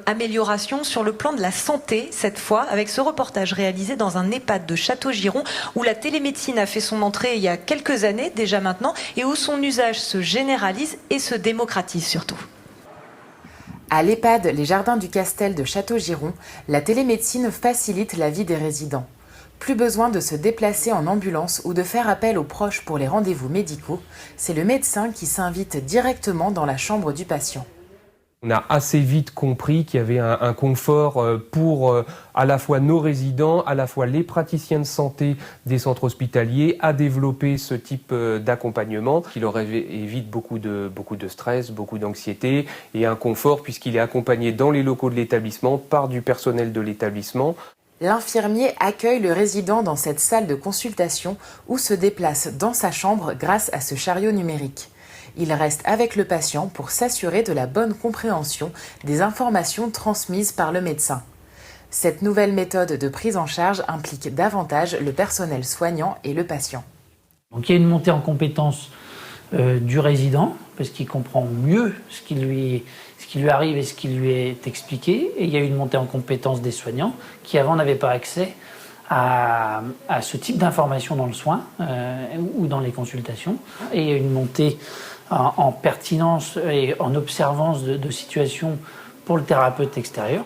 Amélioration sur le plan de la santé, cette fois, avec ce reportage réalisé dans un EHPAD de Château-Giron, où la télémédecine a fait son entrée il y a quelques années, déjà maintenant, et où son usage se généralise et se démocratise surtout. À l'EHPAD Les Jardins du Castel de Château-Giron, la télémédecine facilite la vie des résidents. Plus besoin de se déplacer en ambulance ou de faire appel aux proches pour les rendez-vous médicaux, c'est le médecin qui s'invite directement dans la chambre du patient. On a assez vite compris qu'il y avait un confort pour à la fois nos résidents, à la fois les praticiens de santé des centres hospitaliers à développer ce type d'accompagnement qui leur évite beaucoup de stress, beaucoup d'anxiété et un confort puisqu'il est accompagné dans les locaux de l'établissement par du personnel de l'établissement. L'infirmier accueille le résident dans cette salle de consultation ou se déplace dans sa chambre grâce à ce chariot numérique. Il reste avec le patient pour s'assurer de la bonne compréhension des informations transmises par le médecin. Cette nouvelle méthode de prise en charge implique davantage le personnel soignant et le patient. Donc il y a une montée en compétence du résident, parce qu'il comprend mieux ce qui lui arrive et ce qui lui est expliqué. Et il y a une montée en compétence des soignants qui avant n'avaient pas accès à ce type d'informations dans le soin ou dans les consultations. Et il y a une montée en pertinence et en observance de situations pour le thérapeute extérieur.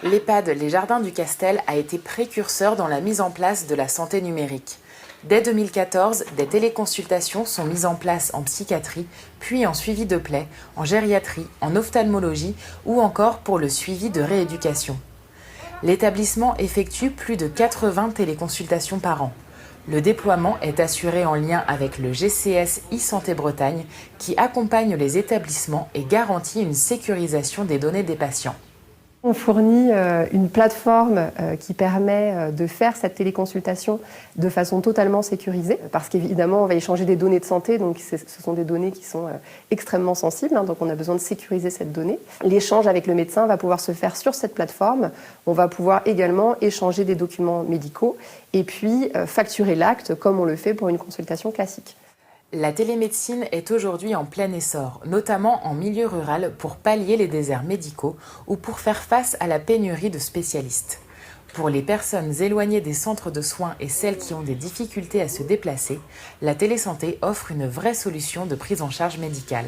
L'EHPAD Les Jardins du Castel a été précurseur dans la mise en place de la santé numérique. Dès 2014, des téléconsultations sont mises en place en psychiatrie, puis en suivi de plaies, en gériatrie, en ophtalmologie ou encore pour le suivi de rééducation. L'établissement effectue plus de 80 téléconsultations par an. Le déploiement est assuré en lien avec le GCS e-Santé Bretagne qui accompagne les établissements et garantit une sécurisation des données des patients. On fournit une plateforme qui permet de faire cette téléconsultation de façon totalement sécurisée parce qu'évidemment on va échanger des données de santé, donc ce sont des données qui sont extrêmement sensibles, donc on a besoin de sécuriser cette donnée. L'échange avec le médecin va pouvoir se faire sur cette plateforme, on va pouvoir également échanger des documents médicaux et puis facturer l'acte comme on le fait pour une consultation classique. La télémédecine est aujourd'hui en plein essor, notamment en milieu rural pour pallier les déserts médicaux ou pour faire face à la pénurie de spécialistes. Pour les personnes éloignées des centres de soins et celles qui ont des difficultés à se déplacer, la télésanté offre une vraie solution de prise en charge médicale.